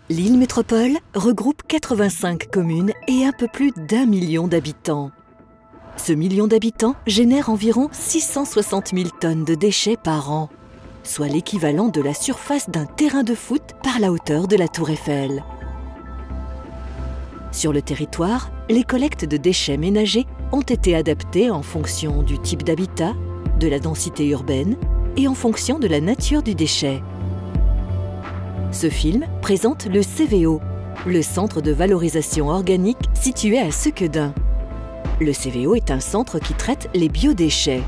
L'île Métropole regroupe 85 communes et un peu plus d'1 million d'habitants. Ce million d'habitants génère environ 660 000 tonnes de déchets par an, soit l'équivalent de la surface d'un terrain de foot par la hauteur de la Tour Eiffel. Sur le territoire, les collectes de déchets ménagers ont été adaptées en fonction du type d'habitat, de la densité urbaine et en fonction de la nature du déchet. Ce film présente le CVO, le Centre de valorisation organique situé à Sequedin. Le CVO est un centre qui traite les biodéchets.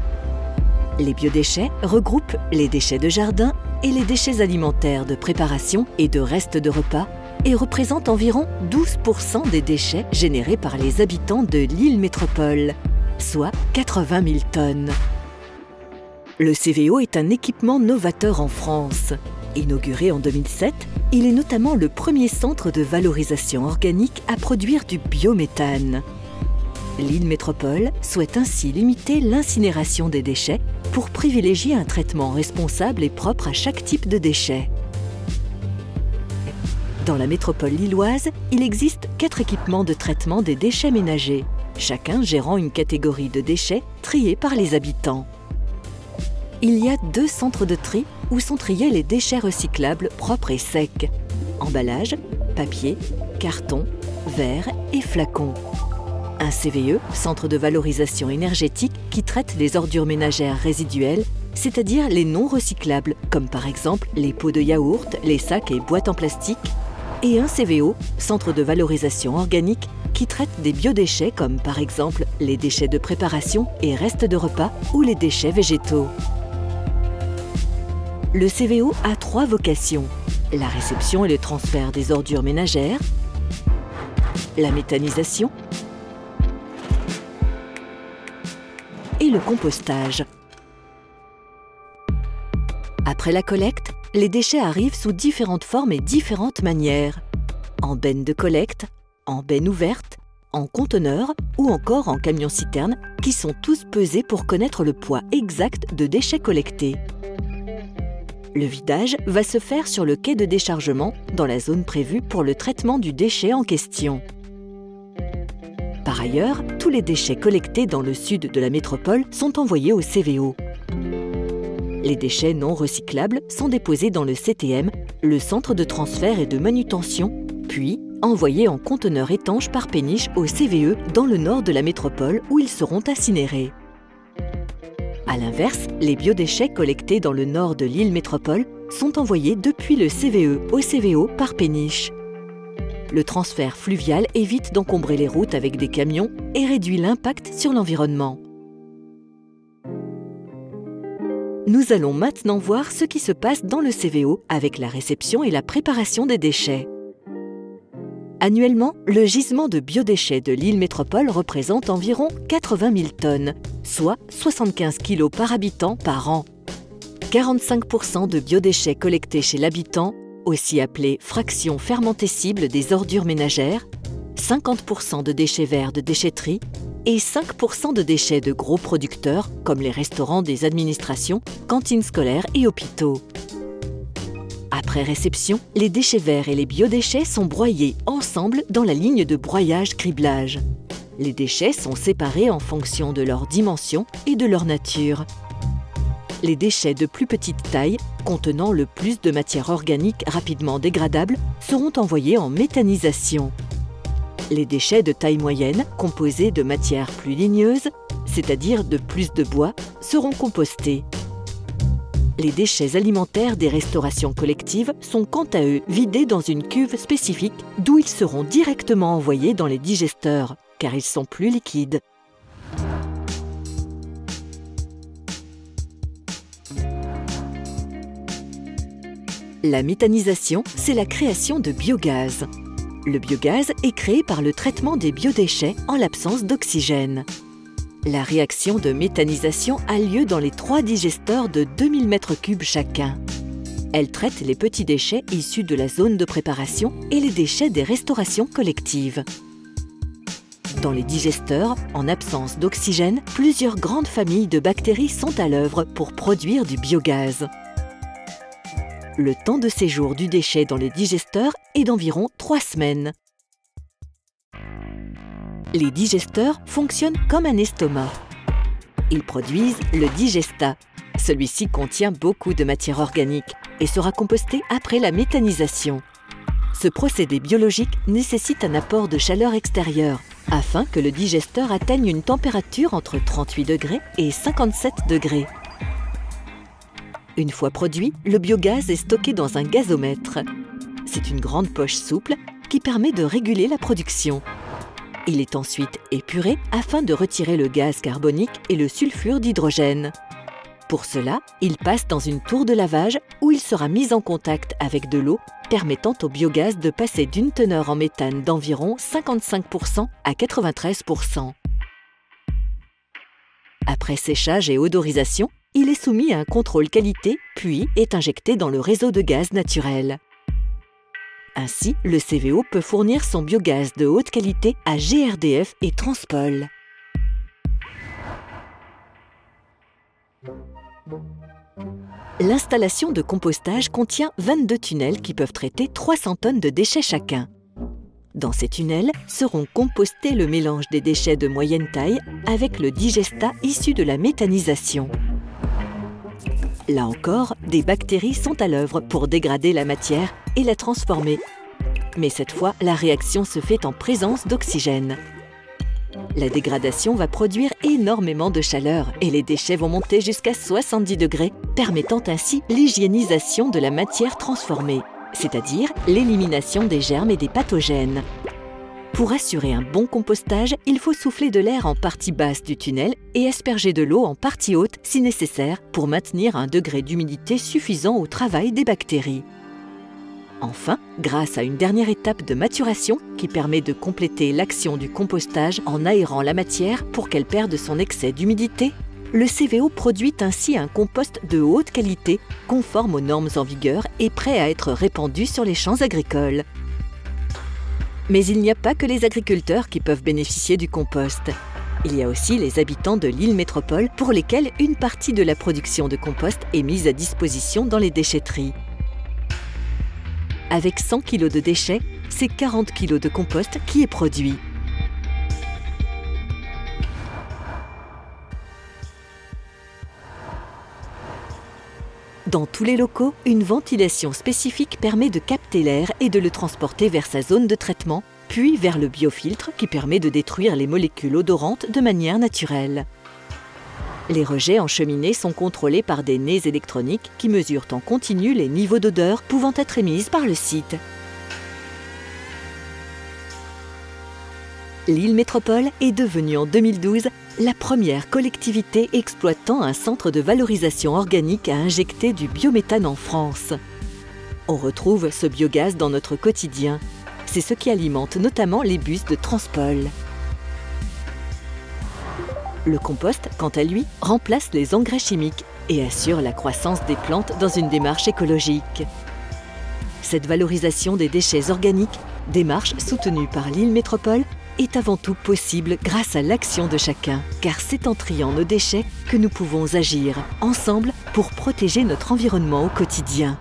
Les biodéchets regroupent les déchets de jardin et les déchets alimentaires de préparation et de restes de repas et représentent environ 12% des déchets générés par les habitants de l'île Métropole, soit 80 000 tonnes. Le CVO est un équipement novateur en France. Inauguré en 2007, il est notamment le premier centre de valorisation organique à produire du biométhane. L'île Métropole souhaite ainsi limiter l'incinération des déchets pour privilégier un traitement responsable et propre à chaque type de déchets. Dans la métropole lilloise, il existe 4 équipements de traitement des déchets ménagers, chacun gérant une catégorie de déchets triés par les habitants. Il y a 2 centres de tri où sont triés les déchets recyclables propres et secs, emballage, papier, carton, verre et flacons. Un CVE, centre de valorisation énergétique, qui traite les ordures ménagères résiduelles, c'est-à-dire les non recyclables, comme par exemple les pots de yaourt, les sacs et boîtes en plastique, et un CVO, centre de valorisation organique, qui traite des biodéchets comme par exemple les déchets de préparation et restes de repas ou les déchets végétaux. Le CVO a 3 vocations: la réception et le transfert des ordures ménagères, la méthanisation et le compostage. Après la collecte, les déchets arrivent sous différentes formes et différentes manières. En benne de collecte, en benne ouverte, en conteneur ou encore en camion-citerne, qui sont tous pesés pour connaître le poids exact de déchets collectés. Le vidage va se faire sur le quai de déchargement dans la zone prévue pour le traitement du déchet en question. Par ailleurs, tous les déchets collectés dans le sud de la métropole sont envoyés au CVO. Les déchets non recyclables sont déposés dans le CTM, le centre de transfert et de manutention, puis envoyés en conteneurs étanches par péniche au CVE dans le nord de la métropole où ils seront incinérés. A l'inverse, les biodéchets collectés dans le nord de l'île Métropole sont envoyés depuis le CVE au CVO par péniche. Le transfert fluvial évite d'encombrer les routes avec des camions et réduit l'impact sur l'environnement. Nous allons maintenant voir ce qui se passe dans le CVO avec la réception et la préparation des déchets. Annuellement, le gisement de biodéchets de l'île Métropole représente environ 80 000 tonnes, soit 75 kg par habitant par an. 45% de biodéchets collectés chez l'habitant, aussi appelée fraction fermentescible des ordures ménagères, 50% de déchets verts de déchetterie et 5% de déchets de gros producteurs comme les restaurants des administrations, cantines scolaires et hôpitaux. Après réception, les déchets verts et les biodéchets sont broyés ensemble dans la ligne de broyage-criblage. Les déchets sont séparés en fonction de leur dimension et de leur nature. Les déchets de plus petite taille, contenant le plus de matière organique rapidement dégradable, seront envoyés en méthanisation. Les déchets de taille moyenne, composés de matières plus ligneuses, c'est-à-dire de plus de bois, seront compostés. Les déchets alimentaires des restaurations collectives sont quant à eux vidés dans une cuve spécifique d'où ils seront directement envoyés dans les digesteurs, car ils sont plus liquides. La méthanisation, c'est la création de biogaz. Le biogaz est créé par le traitement des biodéchets en l'absence d'oxygène. La réaction de méthanisation a lieu dans les 3 digesteurs de 2000 m3 chacun. Elle traite les petits déchets issus de la zone de préparation et les déchets des restaurations collectives. Dans les digesteurs, en absence d'oxygène, plusieurs grandes familles de bactéries sont à l'œuvre pour produire du biogaz. Le temps de séjour du déchet dans les digesteurs est d'environ 3 semaines. Les digesteurs fonctionnent comme un estomac. Ils produisent le digestat. Celui-ci contient beaucoup de matière organique et sera composté après la méthanisation. Ce procédé biologique nécessite un apport de chaleur extérieure afin que le digesteur atteigne une température entre 38 degrés et 57 degrés. Une fois produit, le biogaz est stocké dans un gazomètre. C'est une grande poche souple qui permet de réguler la production. Il est ensuite épuré afin de retirer le gaz carbonique et le sulfure d'hydrogène. Pour cela, il passe dans une tour de lavage où il sera mis en contact avec de l'eau, permettant au biogaz de passer d'une teneur en méthane d'environ 55% à 93%. Après séchage et odorisation, il est soumis à un contrôle qualité, puis est injecté dans le réseau de gaz naturel. Ainsi, le CVO peut fournir son biogaz de haute qualité à GRDF et Transpol. L'installation de compostage contient 22 tunnels qui peuvent traiter 300 tonnes de déchets chacun. Dans ces tunnels seront compostés le mélange des déchets de moyenne taille avec le digestat issu de la méthanisation. Là encore, des bactéries sont à l'œuvre pour dégrader la matière et la transformer. Mais cette fois, la réaction se fait en présence d'oxygène. La dégradation va produire énormément de chaleur et les déchets vont monter jusqu'à 70 degrés, permettant ainsi l'hygiénisation de la matière transformée, c'est-à-dire l'élimination des germes et des pathogènes. Pour assurer un bon compostage, il faut souffler de l'air en partie basse du tunnel et asperger de l'eau en partie haute si nécessaire pour maintenir un degré d'humidité suffisant au travail des bactéries. Enfin, grâce à une dernière étape de maturation qui permet de compléter l'action du compostage en aérant la matière pour qu'elle perde son excès d'humidité, le CVO produit ainsi un compost de haute qualité, conforme aux normes en vigueur et prêt à être répandu sur les champs agricoles. Mais il n'y a pas que les agriculteurs qui peuvent bénéficier du compost. Il y a aussi les habitants de Lille Métropole pour lesquels une partie de la production de compost est mise à disposition dans les déchetteries. Avec 100 kg de déchets, c'est 40 kg de compost qui est produit. Dans tous les locaux, une ventilation spécifique permet de capter l'air et de le transporter vers sa zone de traitement, puis vers le biofiltre qui permet de détruire les molécules odorantes de manière naturelle. Les rejets en cheminée sont contrôlés par des nez électroniques qui mesurent en continu les niveaux d'odeur pouvant être émises par le site. Lille Métropole est devenue en 2012 la première collectivité exploitant un centre de valorisation organique à injecter du biométhane en France. On retrouve ce biogaz dans notre quotidien. C'est ce qui alimente notamment les bus de Transpol. Le compost, quant à lui, remplace les engrais chimiques et assure la croissance des plantes dans une démarche écologique. Cette valorisation des déchets organiques, démarche soutenue par Lille Métropole, est avant tout possible grâce à l'action de chacun, car c'est en triant nos déchets que nous pouvons agir ensemble pour protéger notre environnement au quotidien.